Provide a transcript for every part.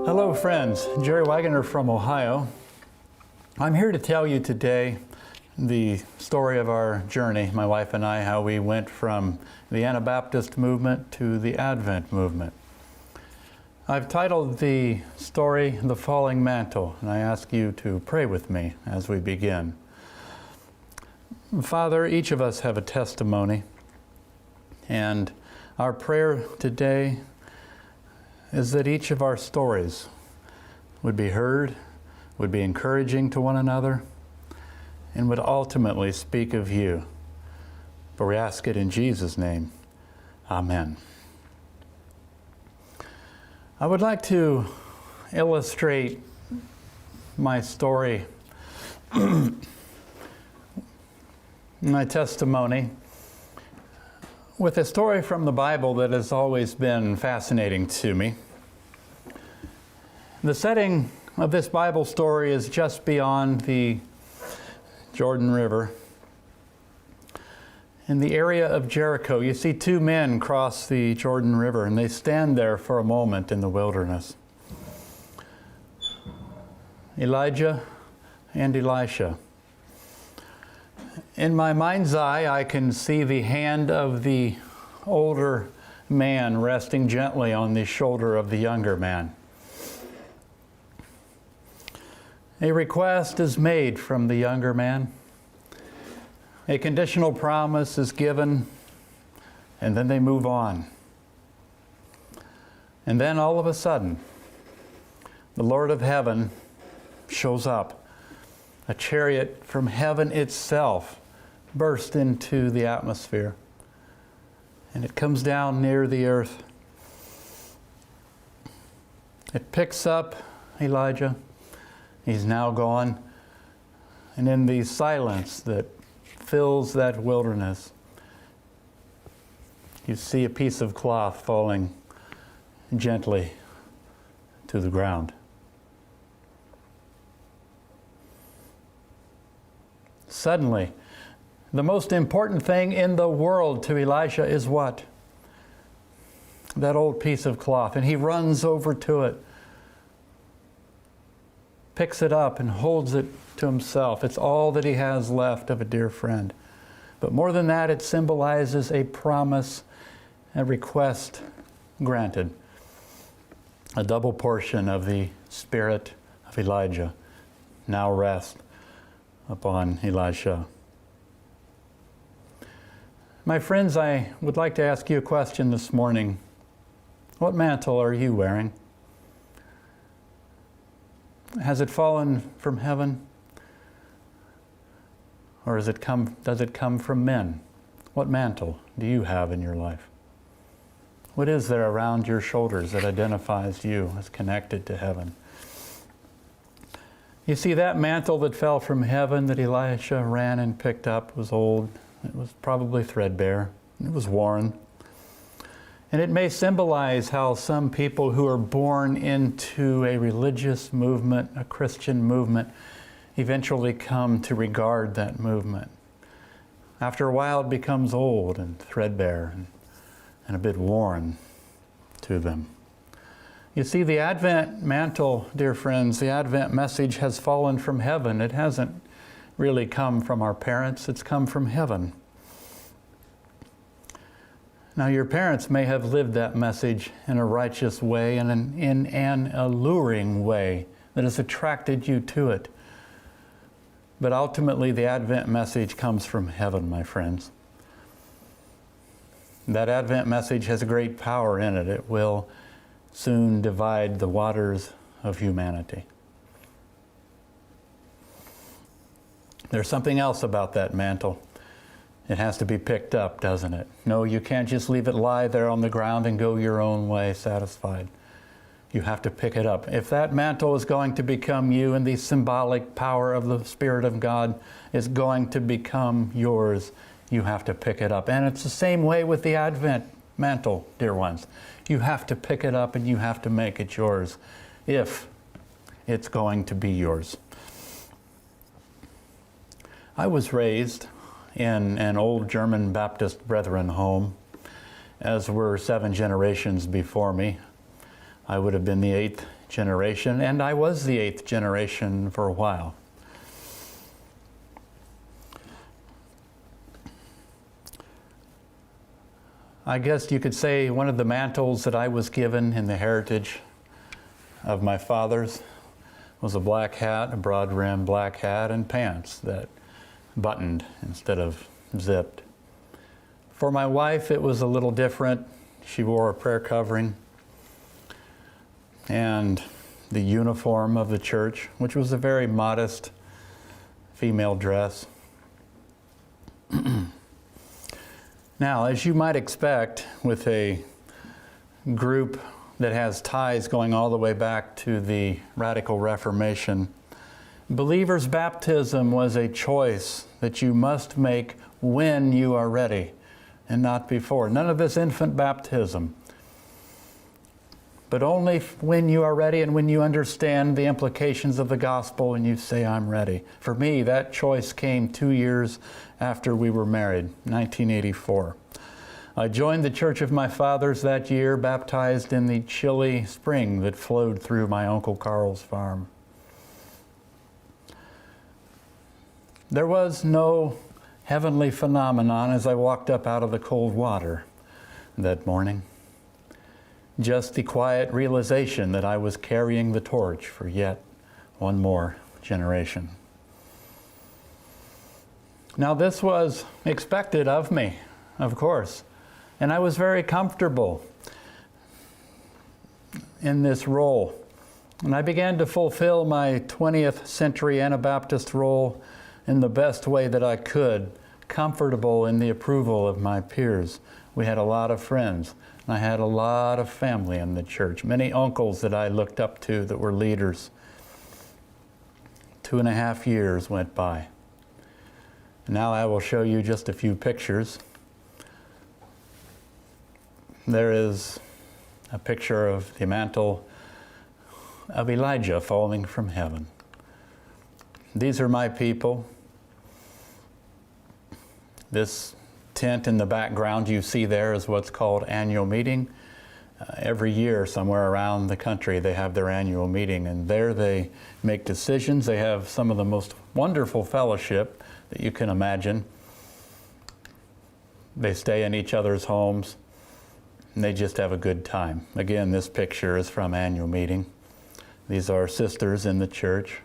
Hello friends, Gerry Wagoner from Ohio. I'm here to tell you today the story of our journey, my wife and I, how we went from the Anabaptist movement to the Advent movement. I've titled the story, The Falling Mantle, and I ask you to pray with me as we begin. Father, each of us have a testimony, and our prayer today is that each of our stories would be heard, would be encouraging to one another, and would ultimately speak of you. For we ask it in Jesus' name. Amen. I would like to illustrate my story, my testimony, with a story from the Bible that has always been fascinating to me. The setting of this Bible story is just beyond the Jordan River. In the area of Jericho, you see two men cross the Jordan River, and they stand there for a moment in the wilderness. Elijah and Elisha. In my mind's eye, I can see the hand of the older man resting gently on the shoulder of the younger man. A request is made from the younger man. A conditional promise is given, and then they move on. And then all of a sudden, the Lord of heaven shows up. A chariot from heaven itself burst into the atmosphere, and it comes down near the earth. It picks up Elijah. He's now gone, and in the silence that fills that wilderness, you see a piece of cloth falling gently to the ground. Suddenly, the most important thing in the world to Elisha is what? That old piece of cloth. And he runs over to it, picks it up, and holds it to himself. It's all that he has left of a dear friend. But more than that, it symbolizes a promise, a request granted. A double portion of the spirit of Elijah now rests upon Elisha. My friends, I would like to ask you a question this morning. What mantle are you wearing? Has it fallen from heaven? Or does it come from men? What mantle do you have in your life? What is there around your shoulders that identifies you as connected to heaven? You see, that mantle that fell from heaven that Elisha ran and picked up was old. It was probably threadbare. It was worn. And it may symbolize how some people who are born into a religious movement, a Christian movement, eventually come to regard that movement. After a while, it becomes old and threadbare and a bit worn to them. You see, the Advent mantle, dear friends, the Advent message has fallen from heaven. It hasn't really come from our parents. It's come from heaven. Now, your parents may have lived that message in a righteous way and in an alluring way that has attracted you to it. But ultimately, the Advent message comes from heaven, my friends. That Advent message has a great power in it. It will soon divide the waters of humanity. There's something else about that mantle. It has to be picked up, doesn't it? No, you can't just leave it lie there on the ground and go your own way satisfied. You have to pick it up. If that mantle is going to become you and the symbolic power of the Spirit of God is going to become yours, you have to pick it up. And it's the same way with the Advent mantle, dear ones. You have to pick it up and you have to make it yours if it's going to be yours. I was raised in an old German Baptist Brethren home, as were 7 generations before me. I would have been the 8th generation, and I was the 8th generation for a while. I guess you could say one of the mantles that I was given in the heritage of my fathers was a black hat, a broad-rimmed black hat, and pants that buttoned instead of zipped. For my wife, it was a little different. She wore a prayer covering and the uniform of the church, which was a very modest female dress. Now, as you might expect with a group that has ties going all the way back to the Radical Reformation, believers' baptism was a choice that you must make when you are ready and not before. None of this infant baptism, but only when you are ready and when you understand the implications of the gospel and you say, I'm ready. For me, that choice came 2 years after we were married, 1984. I joined the church of my fathers that year, baptized in the chilly spring that flowed through my Uncle Carl's farm. There was no heavenly phenomenon as I walked up out of the cold water that morning. Just the quiet realization that I was carrying the torch for yet one more generation. Now, this was expected of me, of course, and I was very comfortable in this role. And I began to fulfill my 20th century Anabaptist role in the best way that I could, comfortable in the approval of my peers. We had a lot of friends, and I had a lot of family in the church, many uncles that I looked up to that were leaders. 2.5 years went by. Now I will show you just a few pictures. There is a picture of the mantle of Elijah falling from heaven. These are my people. This tent in the background you see there is what's called annual meeting. Every year somewhere around the country they have their annual meeting, and there they make decisions. They have some of the most wonderful fellowship that you can imagine. They stay in each other's homes, and they just have a good time. Again, this picture is from annual meeting. These are sisters in the church.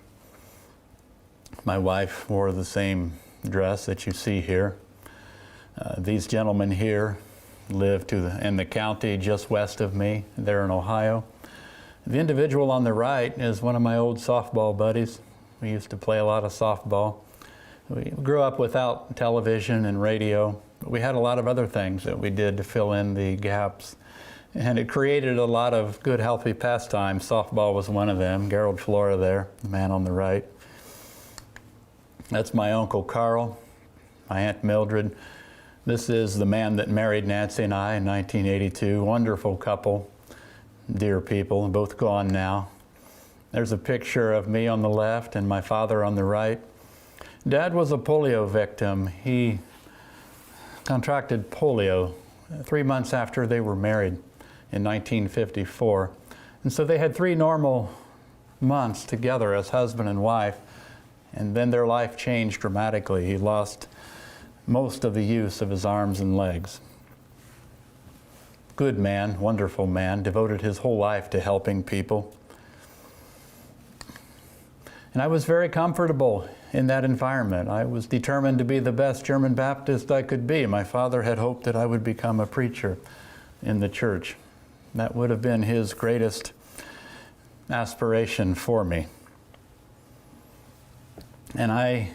My wife wore the same dress that you see here. These gentlemen here live in the county just west of me. They're in Ohio. The individual on the right is one of my old softball buddies. We used to play a lot of softball. We grew up without television and radio, but we had a lot of other things that we did to fill in the gaps. And it created a lot of good, healthy pastimes. Softball was one of them. Gerald Flora there, the man on the right. That's my Uncle Carl, my Aunt Mildred. This is the man that married Nancy and I in 1982. Wonderful couple, dear people, both gone now. There's a picture of me on the left and my father on the right. Dad was a polio victim. He contracted polio 3 months after they were married in 1954. And so they had 3 normal months together as husband and wife, and then their life changed dramatically. He lost most of the use of his arms and legs. Good man, wonderful man, devoted his whole life to helping people. And I was very comfortable in that environment. I was determined to be the best German Baptist I could be. My father had hoped that I would become a preacher in the church. That would have been his greatest aspiration for me. And I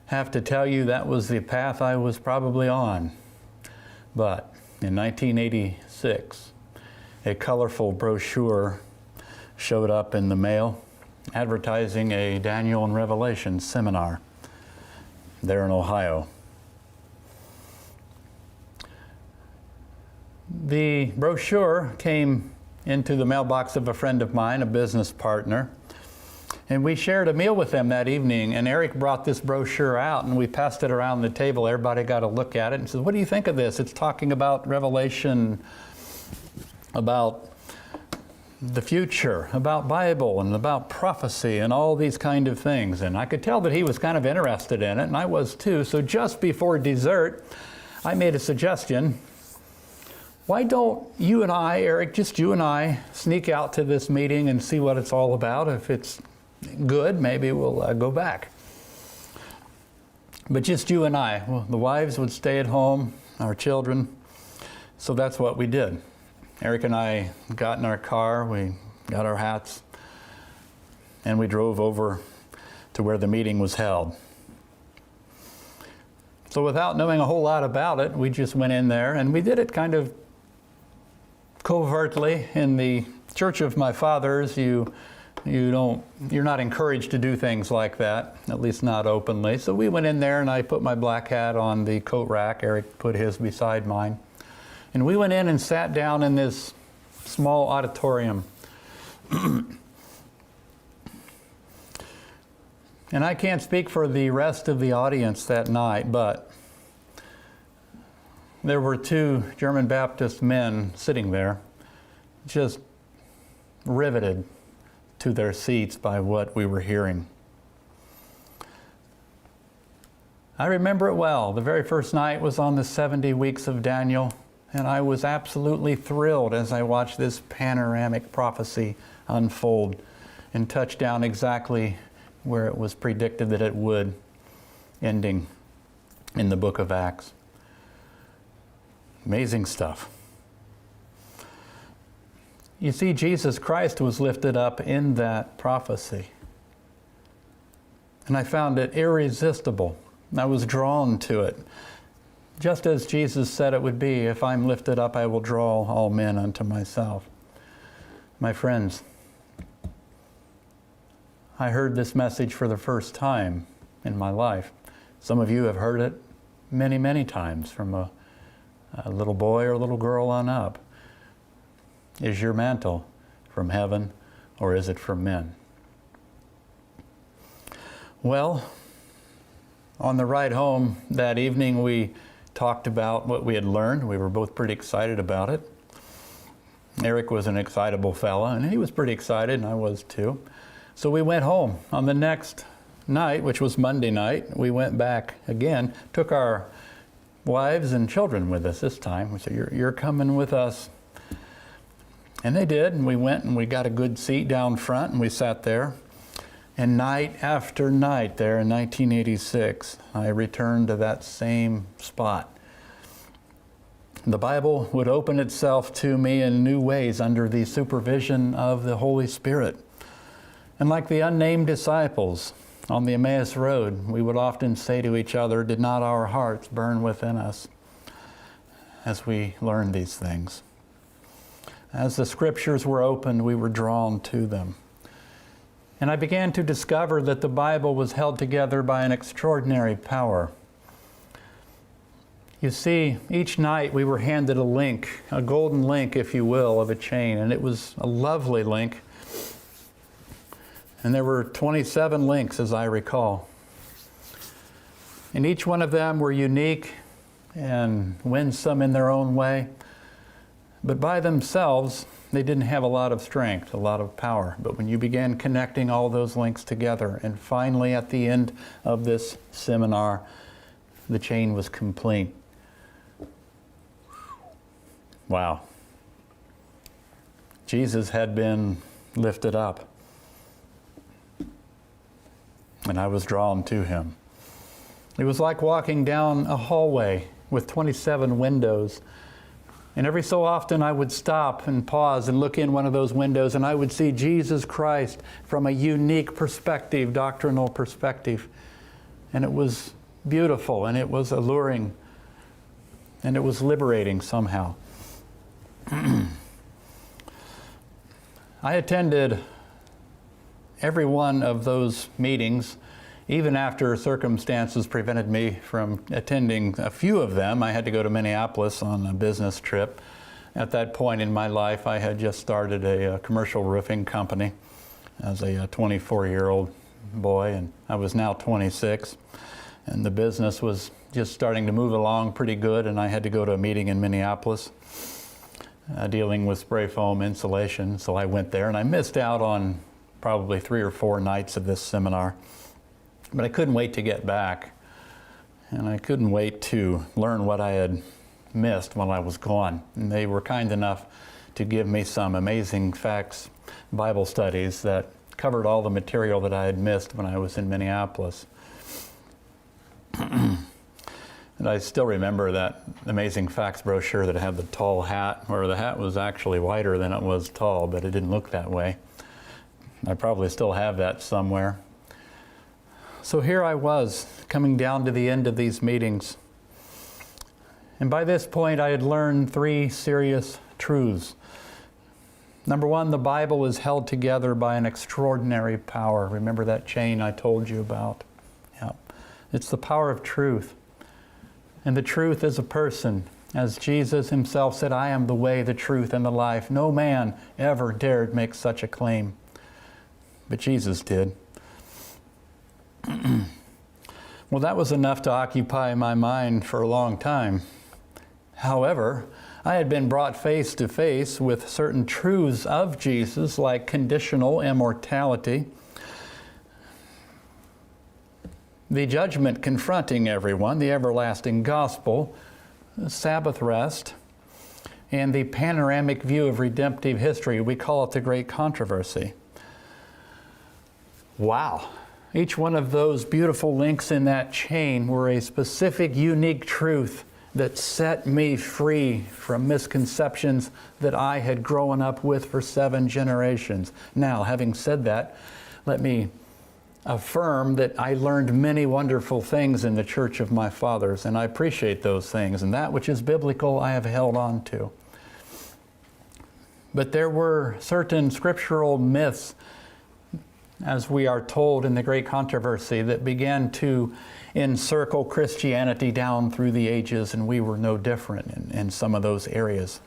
have to tell you that was the path I was probably on. But in 1986, a colorful brochure showed up in the mail advertising a Daniel and Revelation seminar there in Ohio. The brochure came into the mailbox of a friend of mine, a business partner, and we shared a meal with them that evening, and Eric brought this brochure out and we passed it around the table. Everybody got a look at it and said, "What do you think of this? It's talking about Revelation, about the future, about Bible and about prophecy and all these kind of things. And I could tell that he was kind of interested in it, and I was too. So just before dessert, I made a suggestion. Why don't you and I, Eric, just you and I, sneak out to this meeting and see what it's all about? If it's good, maybe we'll go back. But just you and I. Well, the wives would stay at home, our children. So that's what we did. Eric and I got in our car, we got our hats, and we drove over to where the meeting was held. So without knowing a whole lot about it, we just went in there, and we did it kind of covertly. In the church of my fathers, you're not encouraged to do things like that, at least not openly. So we went in there, and I put my black hat on the coat rack. Eric put his beside mine. And we went in and sat down in this small auditorium. And I can't speak for the rest of the audience that night, but there were two German Baptist men sitting there, just riveted to their seats by what we were hearing. I remember it well. The very first night was on the 70 weeks of Daniel. And I was absolutely thrilled as I watched this panoramic prophecy unfold and touch down exactly where it was predicted that it would, ending in the book of Acts. Amazing stuff. You see, Jesus Christ was lifted up in that prophecy. And I found it irresistible. I was drawn to it. Just as Jesus said it would be, if I'm lifted up, I will draw all men unto myself. My friends, I heard this message for the first time in my life. Some of you have heard it many, many times from a little boy or a little girl on up. Is your mantle from heaven or is it from men? Well, on the ride home that evening, we talked about what we had learned. We were both pretty excited about it. Eric was an excitable fella, and he was pretty excited, and I was too. So we went home. On the next night, which was Monday night, we went back again, took our wives and children with us this time. We said, you're coming with us. And they did, and we went and we got a good seat down front, and we sat there. And night after night there in 1986, I returned to that same spot. The Bible would open itself to me in new ways under the supervision of the Holy Spirit. And like the unnamed disciples on the Emmaus Road, we would often say to each other, did not our hearts burn within us as we learned these things? As the scriptures were opened, we were drawn to them. And I began to discover that the Bible was held together by an extraordinary power. You see, each night we were handed a link, a golden link, if you will, of a chain, and it was a lovely link. And there were 27 links, as I recall. And each one of them were unique and winsome in their own way. But by themselves, they didn't have a lot of strength, a lot of power. But when you began connecting all those links together, and finally at the end of this seminar, the chain was complete. Wow. Jesus had been lifted up, and I was drawn to him. It was like walking down a hallway with 27 windows. And every so often I would stop and pause and look in one of those windows, and I would see Jesus Christ from a unique perspective, doctrinal perspective. And it was beautiful, and it was alluring, and it was liberating somehow. I attended every one of those meetings, even after circumstances prevented me from attending a few of them. I had to go to Minneapolis on a business trip. At that point in my life, I had just started a commercial roofing company as a 24-year-old boy, and I was now 26. And the business was just starting to move along pretty good, and I had to go to a meeting in Minneapolis. dealing with spray foam insulation. So I went there, and I missed out on probably 3 or 4 nights of this seminar. But I couldn't wait to get back, and I couldn't wait to learn what I had missed while I was gone. And they were kind enough to give me some amazing facts Bible studies that covered all the material that I had missed when I was in Minneapolis. And I still remember that amazing facts brochure that had the tall hat, where the hat was actually wider than it was tall, but it didn't look that way. I probably still have that somewhere. So here I was, coming down to the end of these meetings. And by this point, I had learned 3 serious truths. Number 1, the Bible is held together by an extraordinary power. Remember that chain I told you about? Yeah. It's the power of truth. And the truth is a person. As Jesus himself said, I am the way, the truth, and the life. No man ever dared make such a claim. But Jesus did. Well, that was enough to occupy my mind for a long time. However, I had been brought face to face with certain truths of Jesus, like conditional immortality, the judgment confronting everyone, the everlasting gospel, Sabbath rest, and the panoramic view of redemptive history. We call it the Great Controversy. Wow. Each one of those beautiful links in that chain were a specific, unique truth that set me free from misconceptions that I had grown up with for 7 generations. Now, having said that, let me affirm that I learned many wonderful things in the church of my fathers, and I appreciate those things, and that which is biblical I have held on to. But there were certain scriptural myths, as we are told in the Great Controversy, that began to encircle Christianity down through the ages, and we were no different in some of those areas.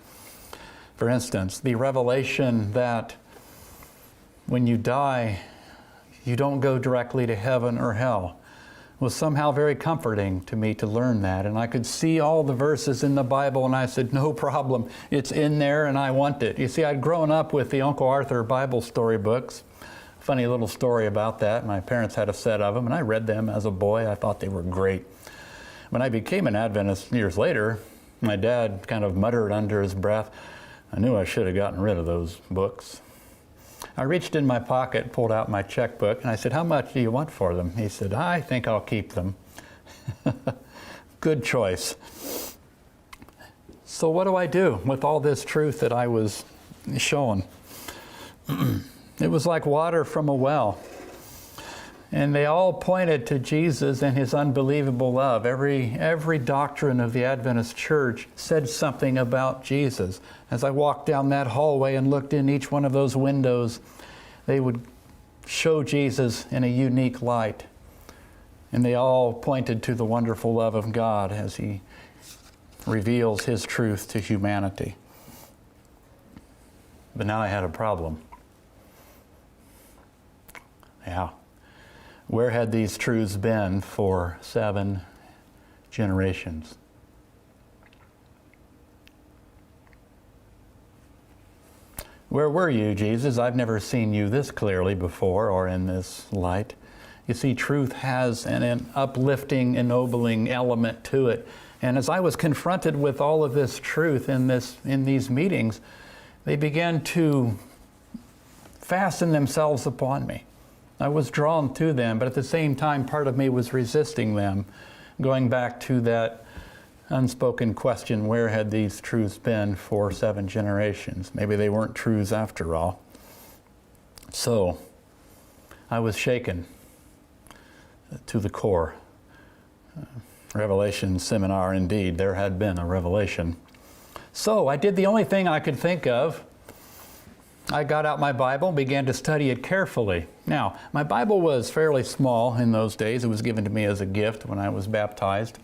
For instance, the revelation that when you die, you don't go directly to heaven or hell was somehow very comforting to me to learn that. And I could see all the verses in the Bible, and I said, no problem, it's in there and I want it. You see, I'd grown up with the Uncle Arthur Bible story books. Funny little story about that. My parents had a set of them, and I read them as a boy. I thought they were great. When I became an Adventist years later, my dad kind of muttered under his breath, I knew I should have gotten rid of those books. I reached in my pocket, pulled out my checkbook, and I said, how much do you want for them? He said, I think I'll keep them. Good choice. So what do I do with all this truth that I was shown? It was like water from a well. And they all pointed to Jesus and his unbelievable love. Every doctrine of the Adventist church said something about Jesus. As I walked down that hallway and looked in each one of those windows, they would show Jesus in a unique light. And they all pointed to the wonderful love of God as he reveals his truth to humanity. But now I had a problem. Yeah. Where had these truths been for 7 generations? Where were you, Jesus? I've never seen you this clearly before or in this light. You see, truth has an uplifting, ennobling element to it. And as I was confronted with all of this truth in these meetings, they began to fasten themselves upon me. I was drawn to them, but at the same time, part of me was resisting them, going back to that unspoken question, where had these truths been for 7 generations? Maybe they weren't truths after all. So I was shaken to the core. Revelation seminar, indeed, there had been a revelation. So I did the only thing I could think of. I got out my Bible and began to study it carefully. Now, my Bible was fairly small in those days. It was given to me as a gift when I was baptized.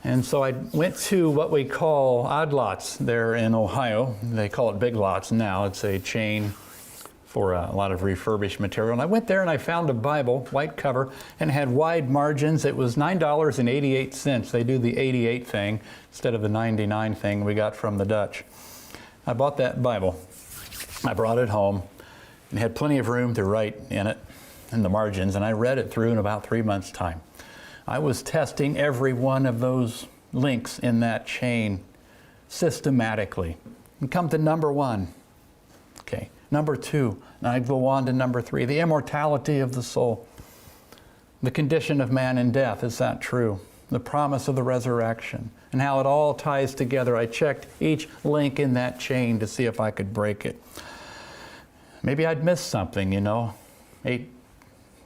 And so I went to what we call Odd Lots there in Ohio. They call it Big Lots now. It's a chain for a lot of refurbished material. And I went there and I found a Bible, white cover, and it had wide margins. It was $9.88. They do the 88 thing instead of the 99 thing we got from the Dutch. I bought that Bible. I brought it home and had plenty of room to write in it, in the margins, and I read it through in about 3 months' time. I was testing every one of those links in that chain systematically. And come to number 1. Okay, number 2, and I'd go on to number 3, the immortality of the soul. The condition of man in death, is that true? The promise of the resurrection, and how it all ties together. I checked each link in that chain to see if I could break it. Maybe I'd missed something,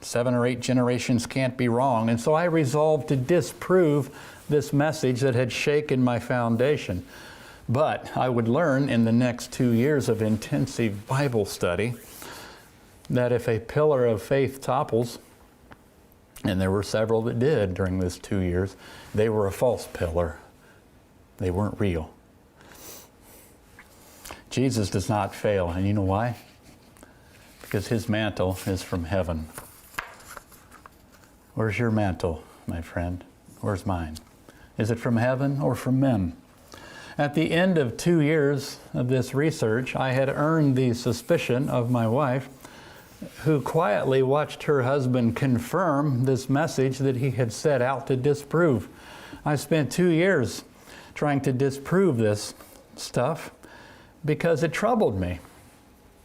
7 or 8 generations can't be wrong. And so I resolved to disprove this message that had shaken my foundation. But I would learn in the next 2 years of intensive Bible study that if a pillar of faith topples, and there were several that did during this 2 years, they were a false pillar. They weren't real. Jesus does not fail, and you know why? Because his mantle is from heaven. Where's your mantle, my friend? Where's mine? Is it from heaven or from men? At the end of 2 years of this research, I had earned the suspicion of my wife, who quietly watched her husband confirm this message that he had set out to disprove. I spent 2 years trying to disprove this stuff because it troubled me.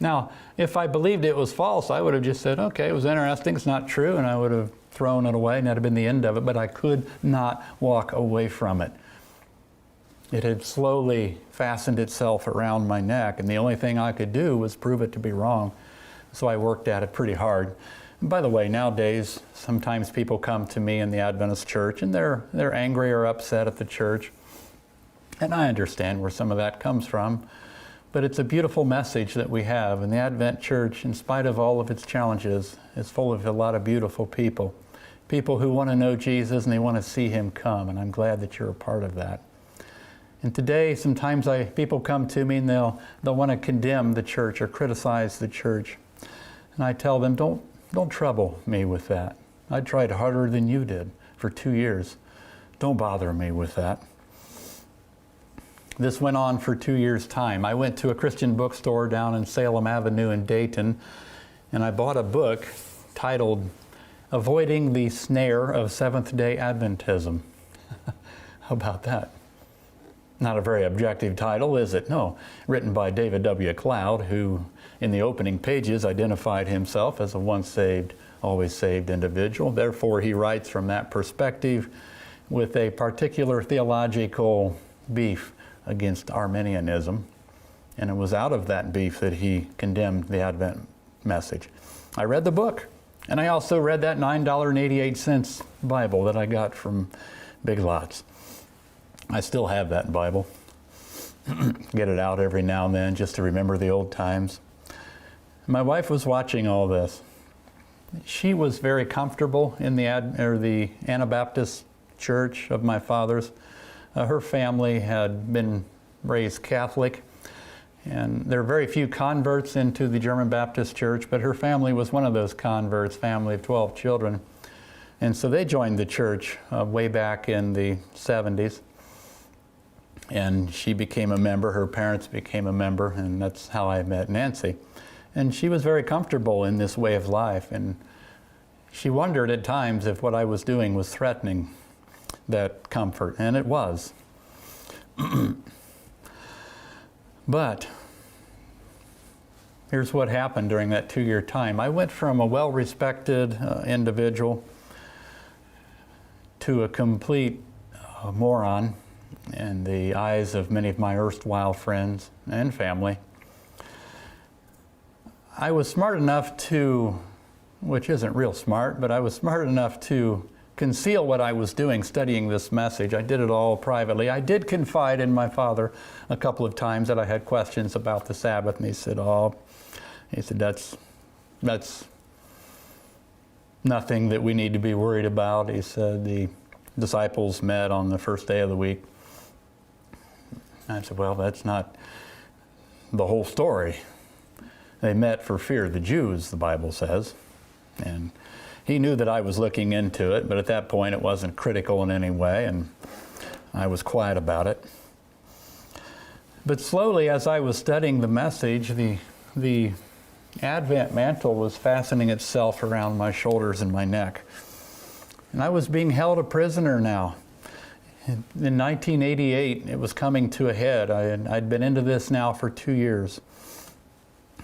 Now, if I believed it was false, I would have just said, okay, it was interesting, it's not true, and I would have thrown it away, and that had been the end of it, but I could not walk away from it. It had slowly fastened itself around my neck, and the only thing I could do was prove it to be wrong. So I worked at it pretty hard. And by the way, nowadays, sometimes people come to me in the Adventist church, and they're angry or upset at the church. And I understand where some of that comes from. But it's a beautiful message that we have. And the Advent Church, in spite of all of its challenges, is full of a lot of beautiful people. People who want to know Jesus and they want to see him come. And I'm glad that you're a part of that. And today, sometimes people come to me and they'll want to condemn the church or criticize the church. And I tell them, don't trouble me with that. I tried harder than you did for 2 years. Don't bother me with that. This went on for 2 years' time. I went to a Christian bookstore down in Salem Avenue in Dayton, and I bought a book titled Avoiding the Snare of Seventh-day Adventism. How about that? Not a very objective title, is it? No. Written by David W. Cloud, who in the opening pages identified himself as a once saved, always saved individual. Therefore, he writes from that perspective with a particular theological beef against Arminianism. And it was out of that beef that he condemned the Advent message. I read the book, and I also read that $9.88 Bible that I got from Big Lots. I still have that Bible. Get it out every now and then just to remember the old times. My wife was watching all this. She was very comfortable in the Anabaptist church of my father's. Her family had been raised Catholic, and there are very few converts into the German Baptist church, but her family was one of those converts, family of 12 children. And so they joined the church way back in the 70s. And she became a member, her parents became a member, and that's how I met Nancy. And she was very comfortable in this way of life, and she wondered at times if what I was doing was threatening that comfort, and it was. But here's what happened during that 2-year time. I went from a well-respected individual to a complete moron in the eyes of many of my erstwhile friends and family. I was smart enough to, which isn't real smart, but I was smart enough to conceal what I was doing studying this message. I did it all privately. I did confide in my father a couple of times that I had questions about the Sabbath, and he said, that's nothing that we need to be worried about. He said the disciples met on the first day of the week. I said, well, that's not the whole story. They met for fear of the Jews, the Bible says. And he knew that I was looking into it, but at that point it wasn't critical in any way, and I was quiet about it. But slowly, as I was studying the message, the Advent mantle was fastening itself around my shoulders and my neck. And I was being held a prisoner now. In 1988, it was coming to a head. I'd been into this now for 2 years.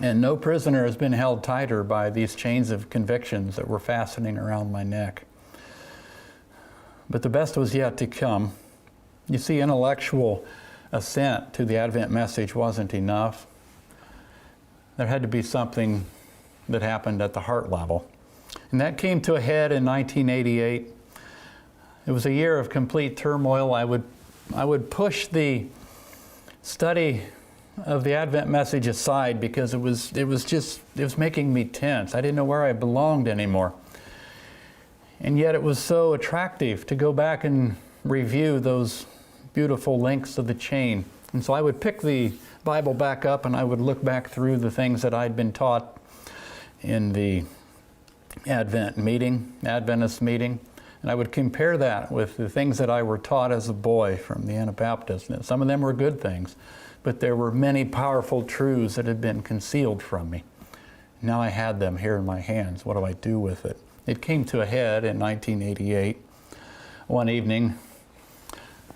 And no prisoner has been held tighter by these chains of convictions that were fastening around my neck. But the best was yet to come. You see, intellectual assent to the Advent message wasn't enough. There had to be something that happened at the heart level. And that came to a head in 1988. It was a year of complete turmoil. I would push the study of the Advent message aside because it was making me tense. I didn't know where I belonged anymore. And yet it was so attractive to go back and review those beautiful links of the chain. And so I would pick the Bible back up and I would look back through the things that I'd been taught in the Adventist meeting, and I would compare that with the things that I were taught as a boy from the Anabaptist. And some of them were good things, but there were many powerful truths that had been concealed from me. Now I had them here in my hands. What do I do with it? It came to a head in 1988, one evening,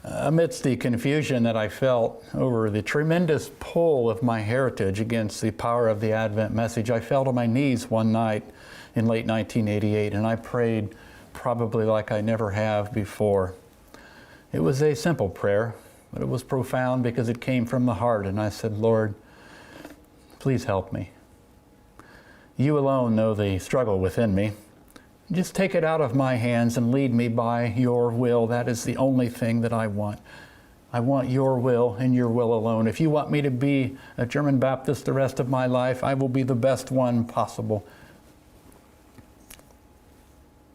amidst the confusion that I felt over the tremendous pull of my heritage against the power of the Advent message. I fell to my knees one night in late 1988, and I prayed probably like I never have before. It was a simple prayer, but it was profound because it came from the heart, and I said, Lord, please help me. You alone know the struggle within me. Just take it out of my hands and lead me by your will. That is the only thing that I want. I want your will and your will alone. If you want me to be a German Baptist the rest of my life, I will be the best one possible.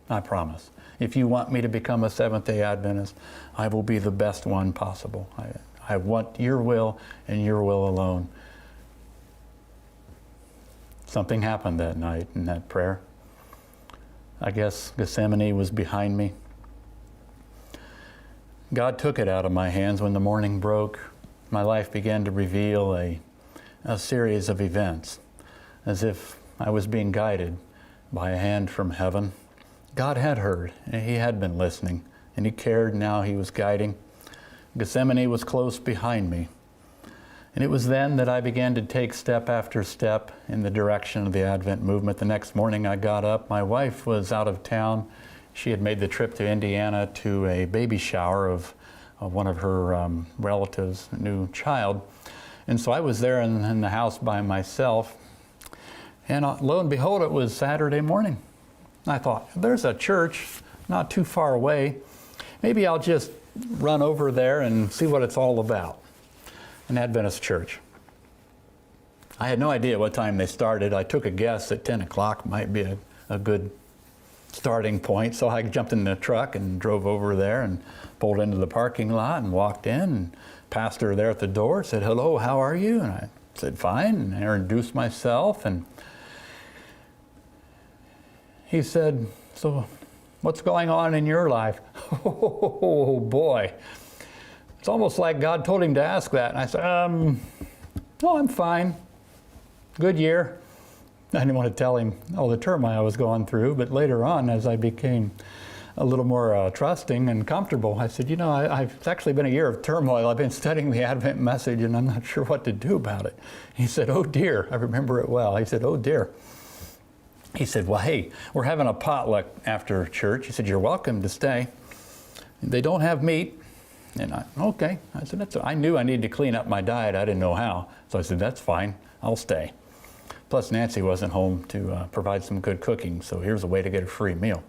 I promise. If you want me to become a Seventh-day Adventist, I will be the best one possible. I want your will and your will alone. Something happened that night in that prayer. I guess Gethsemane was behind me. God took it out of my hands when the morning broke. My life began to reveal a series of events, as if I was being guided by a hand from heaven. God had heard, and He had been listening, and He cared. Now He was guiding. Gethsemane was close behind me. And it was then that I began to take step after step in the direction of the Advent movement. The next morning I got up. My wife was out of town. She had made the trip to Indiana to a baby shower of one of her relatives, a new child. And so I was there in the house by myself. And lo and behold, it was Saturday morning. I thought, there's a church not too far away. Maybe I'll just run over there and see what it's all about. An Adventist church. I had no idea what time they started. I took a guess that 10 o'clock might be a good starting point. So I jumped in the truck and drove over there and pulled into the parking lot and walked in. And pastor there at the door said, hello, how are you? And I said, fine. And I introduced myself. And he said, so what's going on in your life? Oh, boy. It's almost like God told him to ask that. And I said, no, I'm fine. Good year. I didn't want to tell him all the turmoil I was going through, but later on, as I became a little more trusting and comfortable, I said, it's actually been a year of turmoil. I've been studying the Advent message, and I'm not sure what to do about it. He said, oh dear. I remember it well. He said, oh dear. He said, well, hey, we're having a potluck after church. He said, you're welcome to stay. They don't have meat. And okay. I said, I knew I needed to clean up my diet. I didn't know how. So I said, that's fine. I'll stay. Plus, Nancy wasn't home to provide some good cooking, so here's a way to get a free meal.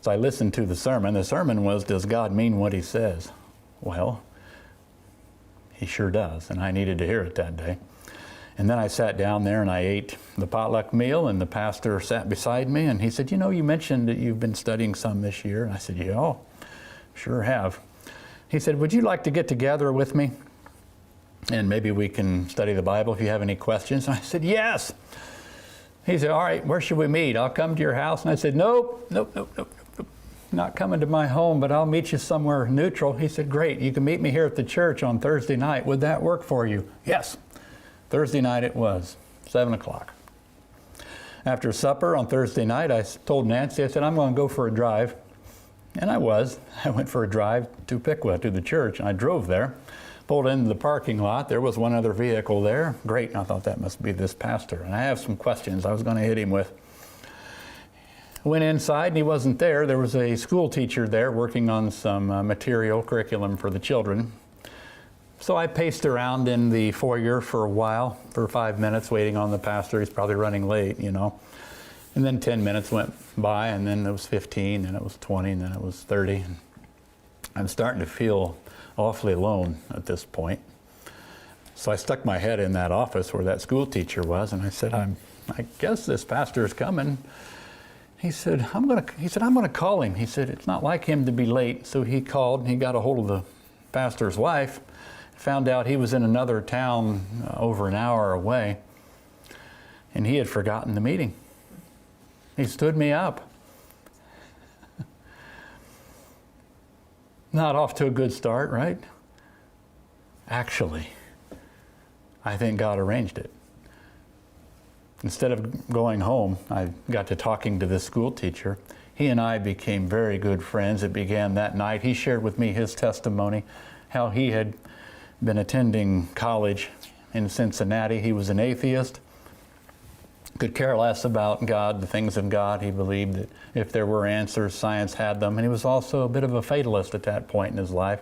So I listened to the sermon. The sermon was, does God mean what He says? Well, He sure does, and I needed to hear it that day. And then I sat down there and I ate the potluck meal, and the pastor sat beside me, and he said, you mentioned that you've been studying some this year. And I said, yeah, sure have. He said, would you like to get together with me? And maybe we can study the Bible if you have any questions. And I said, yes. He said, all right, where should we meet? I'll come to your house. And I said, nope. not coming to my home, but I'll meet you somewhere neutral. He said, great, you can meet me here at the church on Thursday night. Would that work for you? Yes. Thursday night it was, 7 o'clock. After supper on Thursday night, I told Nancy, I said, I'm going to go for a drive. And I was. I went for a drive to Piqua, to the church, and I drove there. Pulled into the parking lot. There was one other vehicle there. Great. And I thought that must be this pastor. And I have some questions I was going to hit him with. Went inside and he wasn't there. There was a school teacher there working on some material, curriculum for the children. So I paced around in the foyer for a while, for 5 minutes, waiting on the pastor. He's probably running late, you know. And then 10 minutes went by, and then it was 15, and it was 20, and then it was 30. And I'm starting to feel awfully alone at this point. So I stuck my head in that office where that school teacher was, and I said, I guess this pastor is coming. He said, I'm gonna call him. He said, it's not like him to be late. So he called, and he got a hold of the pastor's wife, found out he was in another town over an hour away, and he had forgotten the meeting. He stood me up. Not off to a good start, right? Actually, I think God arranged it. Instead of going home, I got to talking to this school teacher. He and I became very good friends. It began that night. He shared with me his testimony, how he had been attending college in Cincinnati. He was an atheist, could care less about God, the things of God. He believed that if there were answers, science had them. And he was also a bit of a fatalist at that point in his life,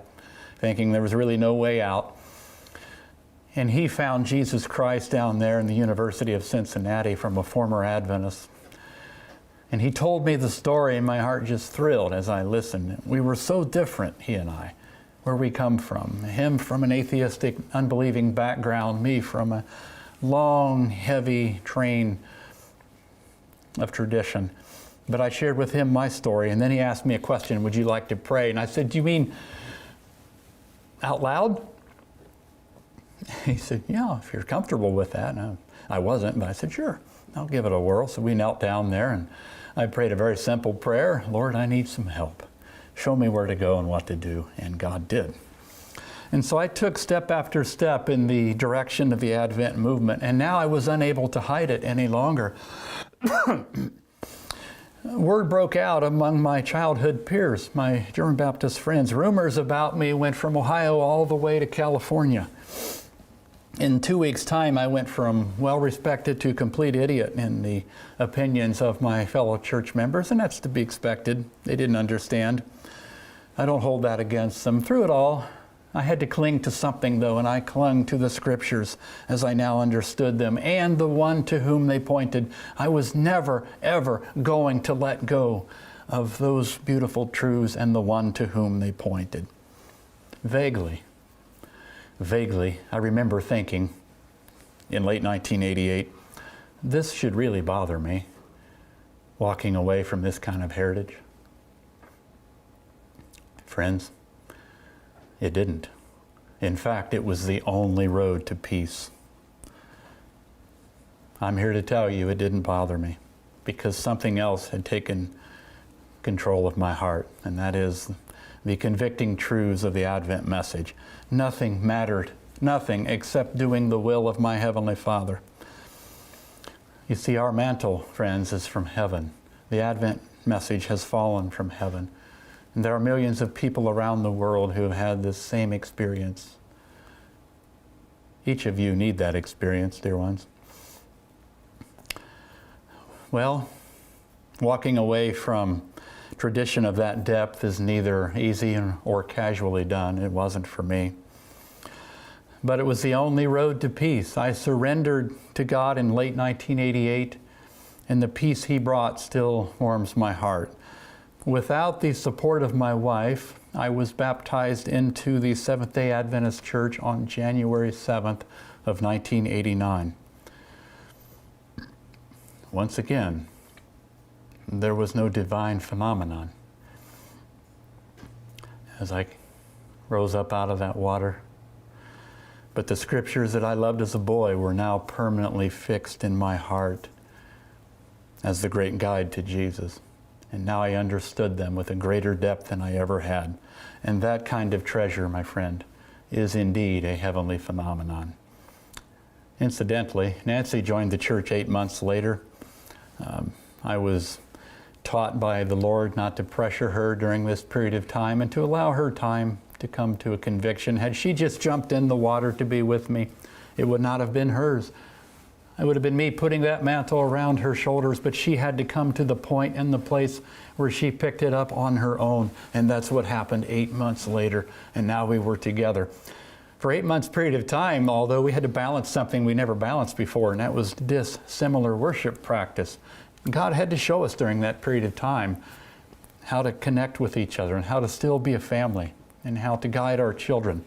thinking there was really no way out. And he found Jesus Christ down there in the University of Cincinnati from a former Adventist. And he told me the story, and my heart just thrilled as I listened. We were so different, he and I, where we come from. Him from an atheistic, unbelieving background, me from a long, heavy train of tradition. But I shared with him my story, and then he asked me a question, would you like to pray? And I said, do you mean out loud? He said, yeah, if you're comfortable with that. And I wasn't, but I said, sure, I'll give it a whirl. So we knelt down there, and I prayed a very simple prayer. Lord, I need some help. Show me where to go and what to do. And God did. And so I took step after step in the direction of the Advent movement, and now I was unable to hide it any longer. Word broke out among my childhood peers, my German Baptist friends. Rumors about me went from Ohio all the way to California. In 2 weeks' time, I went from well-respected to complete idiot in the opinions of my fellow church members, and that's to be expected. They didn't understand. I don't hold that against them. Through it all, I had to cling to something, though, and I clung to the Scriptures as I now understood them, and the one to whom they pointed. I was never, ever going to let go of those beautiful truths and the one to whom they pointed. Vaguely, I remember thinking in late 1988, this should really bother me, walking away from this kind of heritage. Friends, it didn't. In fact, it was the only road to peace. I'm here to tell you it didn't bother me, because something else had taken control of my heart, and that is the convicting truths of the Advent message. Nothing mattered, nothing except doing the will of my Heavenly Father. You see, our mantle, friends, is from heaven. The Advent message has fallen from heaven. And there are millions of people around the world who have had this same experience. Each of you need that experience, dear ones. Well, walking away from tradition of that depth is neither easy or casually done. It wasn't for me. But it was the only road to peace. I surrendered to God in late 1988, and the peace He brought still warms my heart. Without the support of my wife, I was baptized into the Seventh-day Adventist Church on January 7th of 1989. Once again, there was no divine phenomenon. As I rose up out of that water, but the scriptures that I loved as a boy were now permanently fixed in my heart as the great guide to Jesus. And now I understood them with a greater depth than I ever had. And that kind of treasure, my friend, is indeed a heavenly phenomenon. Incidentally, Nancy joined the church 8 months later. I was taught by the Lord not to pressure her during this period of time and to allow her time to come to a conviction. Had she just jumped in the water to be with me, it would not have been hers. It would have been me putting that mantle around her shoulders, but she had to come to the point and the place where she picked it up on her own. And that's what happened 8 months later. And now we were together. For 8 months period of time, although we had to balance something we never balanced before, and that was dissimilar worship practice. God had to show us during that period of time how to connect with each other and how to still be a family and how to guide our children.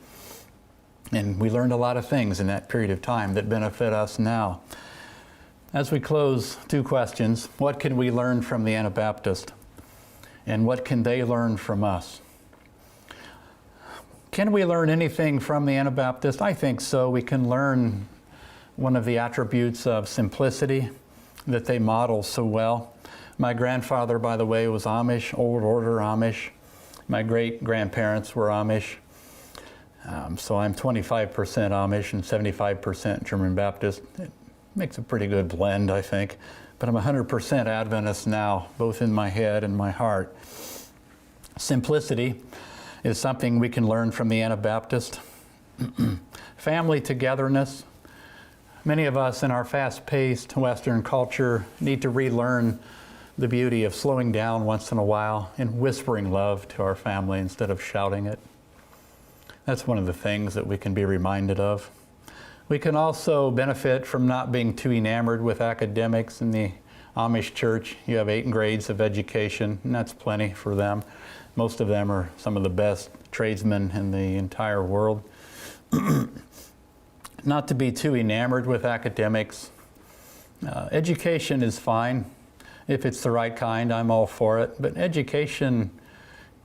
And we learned a lot of things in that period of time that benefit us now. As we close, 2 questions. What can we learn from the Anabaptist? And what can they learn from us? Can we learn anything from the Anabaptist? I think so. We can learn one of the attributes of simplicity that they model so well. My grandfather, by the way, was Amish, old order Amish. My great-grandparents were Amish. So I'm 25% Amish and 75% German Baptist. It makes a pretty good blend, I think. But I'm 100% Adventist now, both in my head and my heart. Simplicity is something we can learn from the Anabaptist. Family togetherness. Many of us in our fast-paced Western culture need to relearn the beauty of slowing down once in a while and whispering love to our family instead of shouting it. That's one of the things that we can be reminded of. We can also benefit from not being too enamored with academics. In the Amish church, you have 8 grades of education, and that's plenty for them. Most of them are some of the best tradesmen in the entire world. Not to be too enamored with academics. Education is fine. If it's the right kind, I'm all for it. But education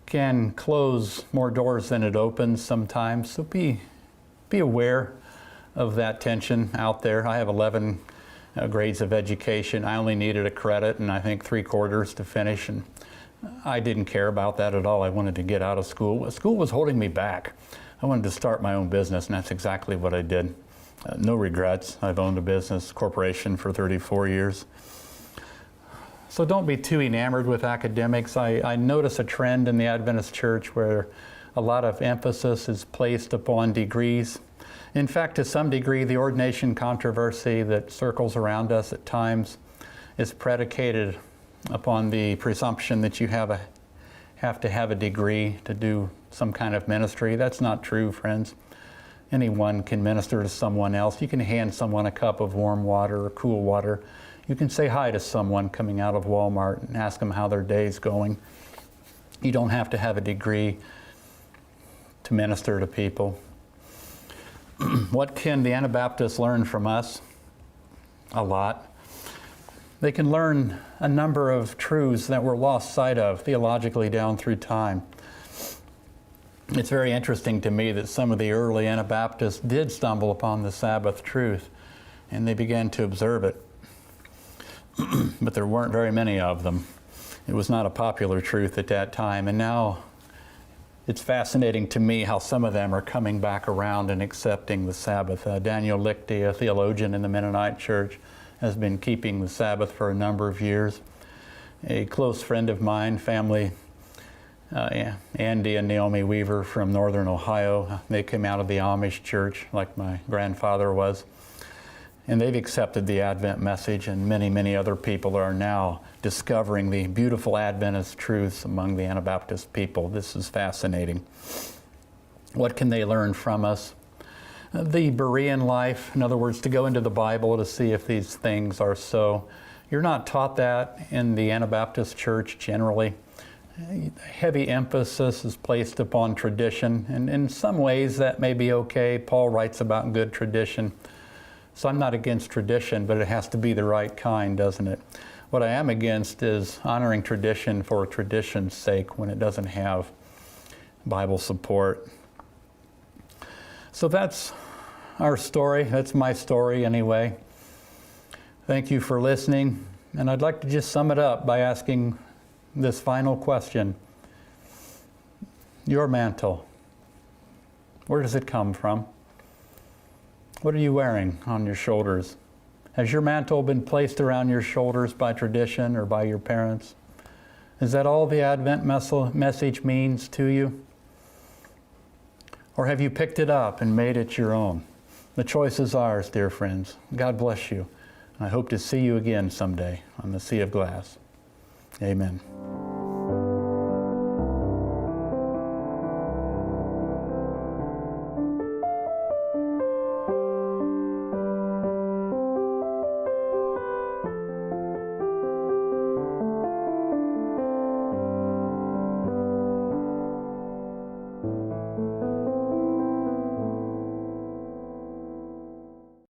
can close more doors than it opens sometimes. So be aware of that tension out there. I have 11 grades of education. I only needed a credit and I think 3/4 to finish. And I didn't care about that at all. I wanted to get out of school. School was holding me back. I wanted to start my own business, and that's exactly what I did. No regrets. I've owned a business corporation for 34 years. So don't be too enamored with academics. I notice a trend in the Adventist church where a lot of emphasis is placed upon degrees. In fact, to some degree, the ordination controversy that circles around us at times is predicated upon the presumption that you have to have a degree to do some kind of ministry. That's not true, friends. Anyone can minister to someone else. You can hand someone a cup of warm water or cool water. You can say hi to someone coming out of Walmart and ask them how their day's going. You don't have to have a degree to minister to people. What can the Anabaptists learn from us? A lot. They can learn a number of truths that were lost sight of theologically down through time. It's very interesting to me that some of the early Anabaptists did stumble upon the Sabbath truth, and they began to observe it. But there weren't very many of them. It was not a popular truth at that time, and now it's fascinating to me how some of them are coming back around and accepting the Sabbath. Daniel Lichty, a theologian in the Mennonite Church, has been keeping the Sabbath for a number of years. A close friend of mine, family, Andy and Naomi Weaver from Northern Ohio, they came out of the Amish church like my grandfather was. And they've accepted the Advent message, and many, many other people are now discovering the beautiful Adventist truths among the Anabaptist people. This is fascinating. What can they learn from us? The Berean life, in other words, to go into the Bible to see if these things are so. You're not taught that in the Anabaptist church generally. Heavy emphasis is placed upon tradition, and in some ways that may be okay. Paul writes about good tradition. So I'm not against tradition, but it has to be the right kind, doesn't it? What I am against is honoring tradition for tradition's sake when it doesn't have Bible support. So that's our story. That's my story anyway. Thank you for listening. And I'd like to just sum it up by asking this final question. Your mantle, where does it come from? What are you wearing on your shoulders? Has your mantle been placed around your shoulders by tradition or by your parents? Is that all the Advent message means to you? Or have you picked it up and made it your own? The choice is ours, dear friends. God bless you. I hope to see you again someday on the Sea of Glass. Amen.